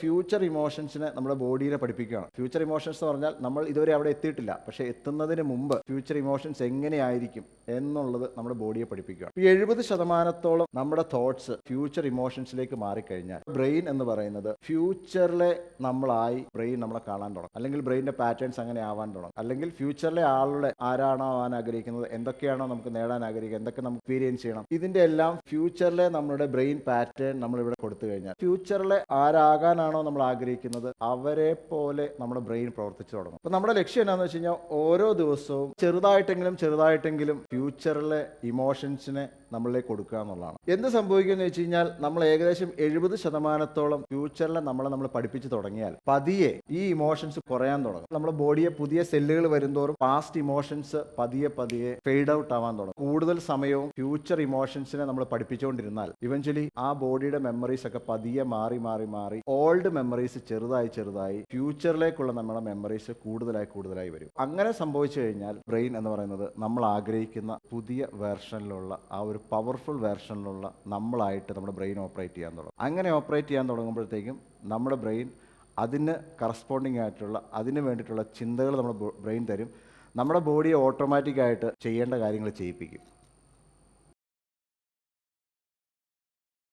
Future ഇമോഷൻസിനെ നമ്മുടെ ബോഡിയെ പഠിപ്പിക്കുകയാണ്. Future emotions എന്ന് പറഞ്ഞാൽ നമ്മൾ ഇതുവരെ അവിടെ എത്തിയിട്ടില്ല, പക്ഷേ എത്തുന്നതിന് മുമ്പ് ഫ്യൂച്ചർ ഇമോഷൻസ് എങ്ങനെയായിരിക്കും എന്നുള്ളത് നമ്മുടെ ബോഡിയെ പഠിപ്പിക്കുകയാണ്. 70% നമ്മുടെ തോട്ട്സ് ഫ്യൂച്ചർ ഇമോഷൻസിലേക്ക് മാറിക്കഴിഞ്ഞാൽ ബ്രെയിൻ എന്ന് പറയുന്നത് ഫ്യൂച്ചറിലെ നമ്മളായി ബ്രെയിൻ നമ്മളെ കാണാൻ തുടങ്ങും, അല്ലെങ്കിൽ ബ്രെയിനിന്റെ പാറ്റേൺസ് അങ്ങനെ ആവാൻ തുടങ്ങും, അല്ലെങ്കിൽ ഫ്യൂച്ചറിലെ ആളുടെ ആരാണോ ആവാൻ ആഗ്രഹിക്കുന്നത്, എന്തൊക്കെയാണോ നമുക്ക് നേടാൻ ആഗ്രഹിക്കുന്നത്, എന്തൊക്കെ നമുക്ക് എക്സ്പീരിയൻസ് ചെയ്യണം, ഇതിന്റെ എല്ലാം ഫ്യൂച്ചറിലെ നമ്മുടെ ബ്രെയിൻ പാറ്റേൺ നമ്മൾ ഇവിടെ കൊടുത്തു കഴിഞ്ഞാൽ ഫ്യൂച്ചറിലെ ആരാകാനാണോ നമ്മൾ ആഗ്രഹിക്കുന്നത് അവരെ പോലെ നമ്മുടെ ബ്രെയിൻ പ്രവർത്തിച്ചു തുടങ്ങും. അപ്പൊ നമ്മുടെ ലക്ഷ്യം എന്താണെന്ന് വെച്ച് കഴിഞ്ഞാൽ ഓരോ ദിവസവും ചെറുതായിട്ടെങ്കിലും ഫ്യൂച്ചറിലെ ഇമോഷൻസിനെ നമ്മളിലേക്ക് കൊടുക്കുക എന്നുള്ളതാണ്. എന്ത് സംഭവിക്കുമെന്ന് വെച്ച് കഴിഞ്ഞാൽ നമ്മൾ ഏകദേശം 70% ഫ്യൂച്ചറിലെ നമ്മൾ പഠിപ്പിച്ചു തുടങ്ങിയാൽ പതിയെ ഈ ഇമോഷൻസ് കുറയാൻ തുടങ്ങും. നമ്മുടെ ബോഡിയെ പുതിയ സെല്ലുകൾ വരുന്തോറും പാസ്റ്റ് ഇമോഷൻസ് പതിയെ ഫെയ്ഡ് ഔട്ട് ആവാൻ തുടങ്ങും. കൂടുതൽ സമയവും ഫ്യൂച്ചർ ഇമോഷൻസിനെ നമ്മൾ പഠിപ്പിച്ചുകൊണ്ടിരുന്നാൽ ഇവഞ്ച്വലി ആ ബോഡിയുടെ മെമ്മറീസ് ഒക്കെ പതിയെ മാറി ഓൾഡ് മെമ്മറീസ് ചെറുതായി ഫ്യൂച്ചറിലേക്കുള്ള നമ്മുടെ മെമ്മറീസ് കൂടുതലായി വരും. അങ്ങനെ സംഭവിച്ചു കഴിഞ്ഞാൽ ബ്രെയിൻ എന്ന് പറയുന്നത് നമ്മൾ ആഗ്രഹിക്കുന്ന പുതിയ വേർഷനിലുള്ള ആ ഒരു പവർഫുൾ വേർഷനിലുള്ള നമ്മളായിട്ട് നമ്മുടെ ബ്രെയിൻ ഓപ്പറേറ്റ് ചെയ്യാൻ തുടങ്ങും. അങ്ങനെ ഓപ്പറേറ്റ് ചെയ്യാൻ തുടങ്ങുമ്പോഴത്തേക്കും നമ്മുടെ ബ്രെയിൻ അതിന് കറസ്പോണ്ടിങ് ആയിട്ടുള്ള അതിന് വേണ്ടിയിട്ടുള്ള ചിന്തകൾ നമ്മുടെ ബ്രെയിൻ തരും. നമ്മുടെ ബോഡിയെ ഓട്ടോമാറ്റിക്കായിട്ട് ചെയ്യേണ്ട കാര്യങ്ങൾ ചെയ്യിപ്പിക്കും.